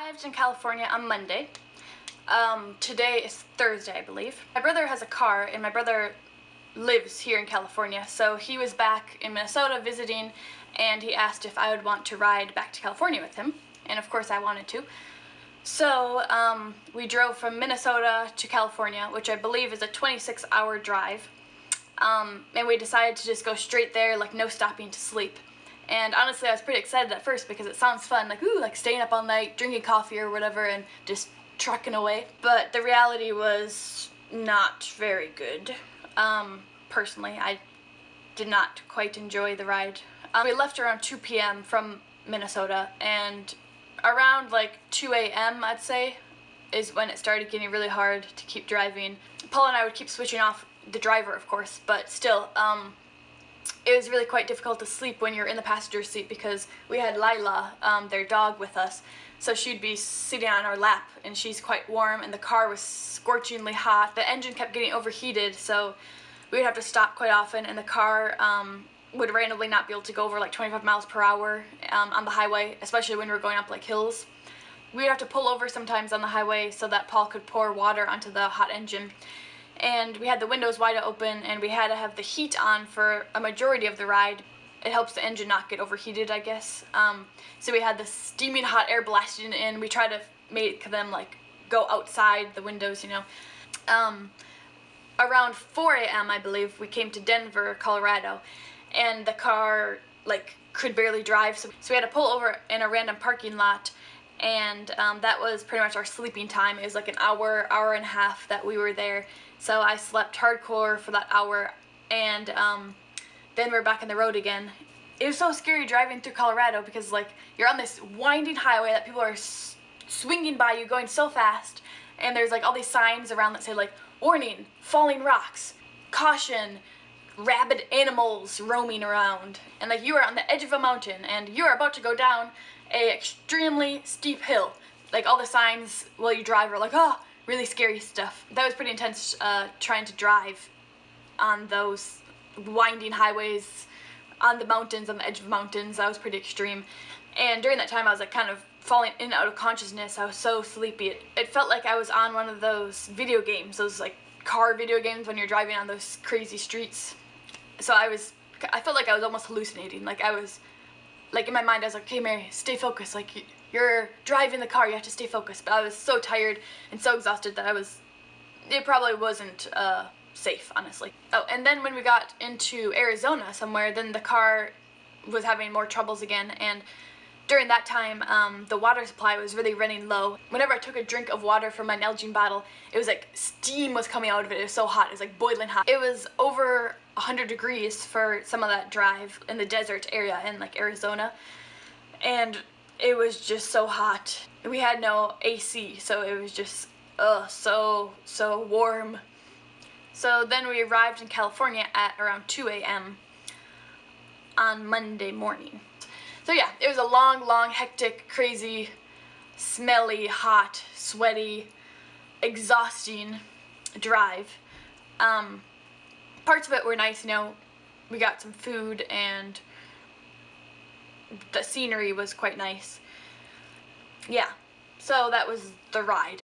Arrived in California on Monday. Today is Thursday, I believe. My brother has a car, and my brother lives here in California, so he was back in Minnesota visiting, and he asked if I would want to ride back to California with him, and of course I wanted to. So we drove from Minnesota to California, which I believe is a 26-hour drive, and we decided to just go straight there, like no stopping to sleep. And honestly, I was pretty excited at first because it sounds fun, like, ooh, like staying up all night, drinking coffee or whatever, and just trucking away. But the reality was not very good. Personally, I did not quite enjoy the ride. We left around 2 p.m. from Minnesota, and around like 2 a.m., I'd say, is when it started getting really hard to keep driving. Paul and I would keep switching off the driver, of course, but still, it was really quite difficult to sleep when you're in the passenger seat because we had Lila, their dog, with us. So she'd be sitting on our lap, and she's quite warm, and the car was scorchingly hot. The engine kept getting overheated, so we would have to stop quite often, and the car would randomly not be able to go over like 25 miles per hour on the highway, especially when we were going up like hills. We would have to pull over sometimes on the highway so that Paul could pour water onto the hot engine. And we had the windows wide open, and we had to have the heat on for a majority of the ride. It helps the engine not get overheated, I guess. So we had the steaming hot air blasting in. We tried to make them like go outside the windows, you know. Around 4 a.m., I believe, we came to Denver, Colorado, and the car like could barely drive, so we had to pull over in a random parking lot, and that was pretty much our sleeping time. It was like an hour and a half that we were there. So I slept hardcore for that hour, and then we're back on the road again. It was so scary driving through Colorado because like you're on this winding highway that people are swinging by you, going so fast, and there's like all these signs around that say like, warning, falling rocks, caution, rabid animals roaming around, and like you are on the edge of a mountain and you are about to go down a extremely steep hill. Like all the signs while you drive are like, oh, really scary stuff. That was pretty intense trying to drive on those winding highways, on the mountains, on the edge of mountains. That was pretty extreme. And during that time I was like kind of falling in and out of consciousness. I was so sleepy. It felt like I was on one of those video games, those like car video games when you're driving on those crazy streets. So I felt like I was almost hallucinating. Like I was, like in my mind I was like, okay Mary, stay focused, like you're driving the car, you have to stay focused. But I was so tired and so exhausted that it probably wasn't safe, honestly. Oh, and then when we got into Arizona somewhere, then the car was having more troubles again, and during that time, the water supply was really running low. Whenever I took a drink of water from my Nalgene bottle, it was like steam was coming out of it. It was so hot. It was like boiling hot. It was over 100 degrees for some of that drive in the desert area in like Arizona, and it was just so hot. We had no AC, so it was just so warm. So then we arrived in California at around 2 a.m. on Monday morning. So yeah, it was a long, hectic, crazy, smelly, hot, sweaty, exhausting drive. Parts of it were nice, you know, we got some food and the scenery was quite nice. Yeah, so that was the ride.